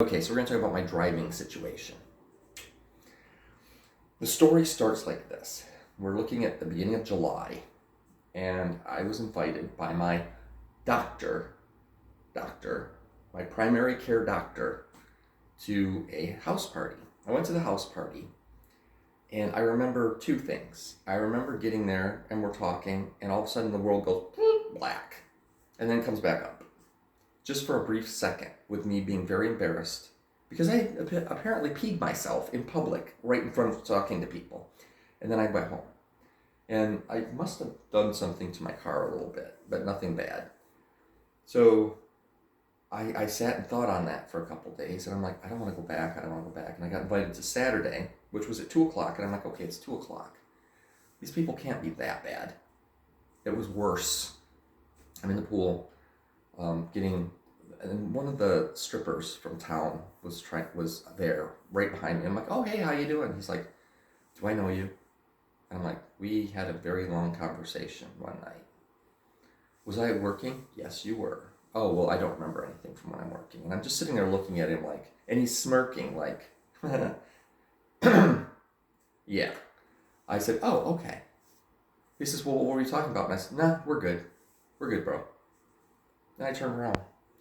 Okay, so we're going to talk about my driving situation. The story starts like this. We're looking at the beginning of July, and I was invited by my doctor, my primary care doctor, to a house party. I went to the house party, and I remember two things. I remember getting there, and we're talking, and all of a sudden the world goes black, and then comes back up. Just for a brief second, with me being very embarrassed, because I apparently peed myself in public, right in front of talking to people. And then I went home. And I must have done something to my car a little bit, but nothing bad. So I sat and thought on that for a couple days, and I'm like, I don't want to go back. And I got invited to Saturday, which was at 2 o'clock, and I'm like, okay, it's 2 o'clock. These people can't be that bad. It was worse. I'm in the pool, and one of the strippers from town was there right behind me. I'm like, oh, hey, how you doing? He's like, do I know you? And I'm like, we had a very long conversation one night. Was I working? Yes, you were. Oh, well, I don't remember anything from when I'm working. And I'm just sitting there looking at him like, and he's smirking like, yeah. I said, oh, okay. He says, well, what were we talking about? And I said, nah, we're good. We're good, bro. And I turned around.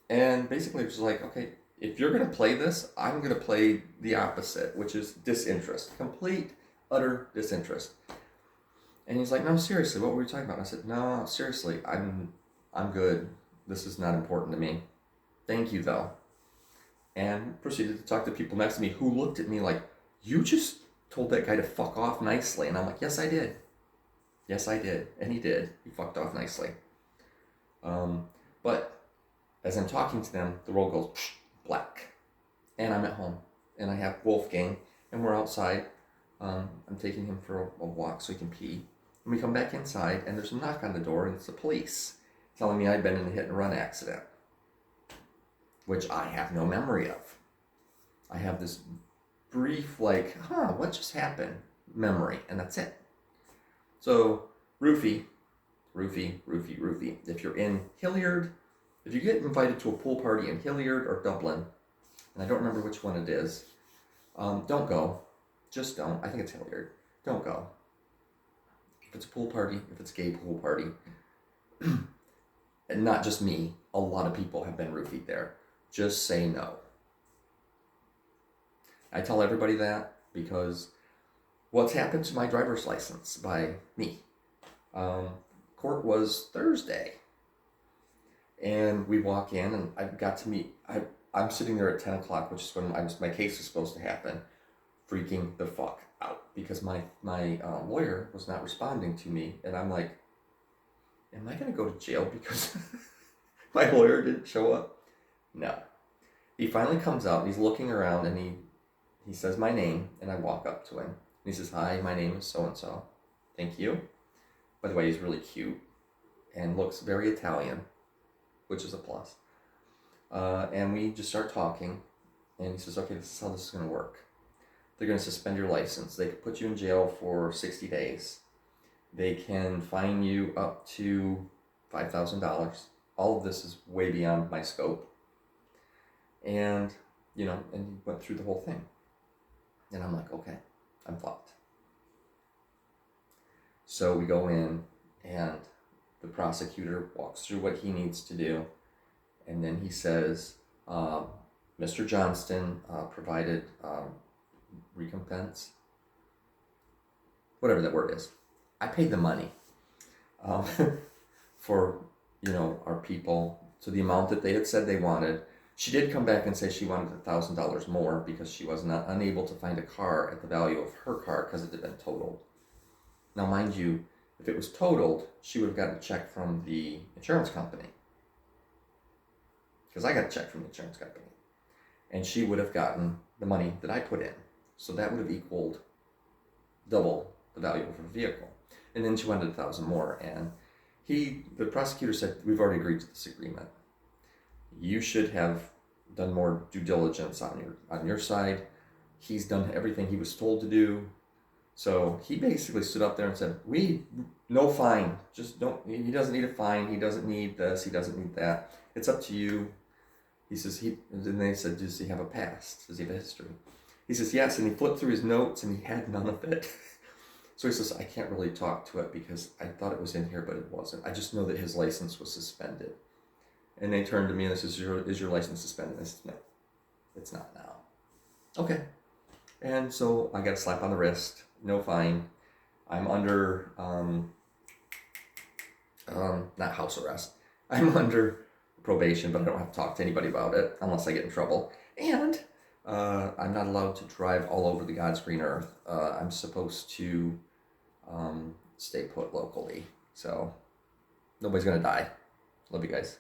And basically it was like, okay, if you're going to play this, I'm going to play the opposite, which is disinterest. Complete, utter disinterest. And he's like, no, seriously, what were we talking about? And I said, no, seriously, I'm good. This is not important to me. Thank you, though. And proceeded to talk to people next to me who looked at me like, you just told that guy to fuck off nicely. And I'm like, yes, I did. Yes, I did. And he did. He fucked off nicely. But as I'm talking to them, the roll goes black. And I'm at home. And I have Wolfgang, and we're outside. I'm taking him for a walk so he can pee. And we come back inside, and there's a knock on the door, and it's the police telling me I'd been in a hit-and-run accident, which I have no memory of. I have this brief, like, what just happened memory, and that's it. So, Roofie. If you're in Hilliard, if you get invited to a pool party in Hilliard or Dublin, and I don't remember which one it is, don't go. Just don't. I think it's Hilliard. Don't go. If it's a pool party, if it's a gay pool party, and not just me, a lot of people have been roofied there. Just say no. I tell everybody that because what's happened to my driver's license by me? Court was Thursday. And we walk in, and I got to meet, I'm sitting there at 10 o'clock, which is when my case was supposed to happen, freaking the fuck out. Because my lawyer was not responding to me, and I'm like, am I going to go to jail because my lawyer didn't show up? No. He finally comes out, and he's looking around, and he says my name, and I walk up to him. And he says, hi, my name is so-and-so. Thank you. By the way, he's really cute and looks very Italian, which is a plus. And we just start talking, and he says, okay, this is how this is going to work. They're going to suspend your license. They could put you in jail for 60 days. They can fine you up to $5,000. All of this is way beyond my scope. And, and he went through the whole thing. And I'm like, okay, I'm fucked. So we go in, and the prosecutor walks through what he needs to do. And then he says, Mr. Johnston provided recompense, whatever that word is. I paid the money for, our people to the amount that they had said they wanted. She did come back and say she wanted $1,000 more because she was unable to find a car at the value of her car because it had been totaled. Now, mind you, if it was totaled, she would have gotten a check from the insurance company. Because I got a check from the insurance company. And she would have gotten the money that I put in. So that would have equaled double the value of her vehicle. And then she wanted $1,000 more. And the prosecutor said, we've already agreed to this agreement. You should have done more due diligence on your side. He's done everything he was told to do. So he basically stood up there and said, no fine. Just don't, he doesn't need a fine. He doesn't need this. He doesn't need that. It's up to you. He says, and then they said, does he have a past? Does he have a history? He says, yes, and he flipped through his notes and he had none of it. So he says, I can't really talk to it because I thought it was in here, but it wasn't. I just know that his license was suspended. And they turned to me and they says, is your license suspended? I said, no, it's not now. Okay. And so I got a slap on the wrist, no fine. I'm under, not house arrest. I'm under probation, but I don't have to talk to anybody about it unless I get in trouble. And I'm not allowed to drive all over the God's green earth. I'm supposed to stay put locally. So nobody's going to die. Love you guys.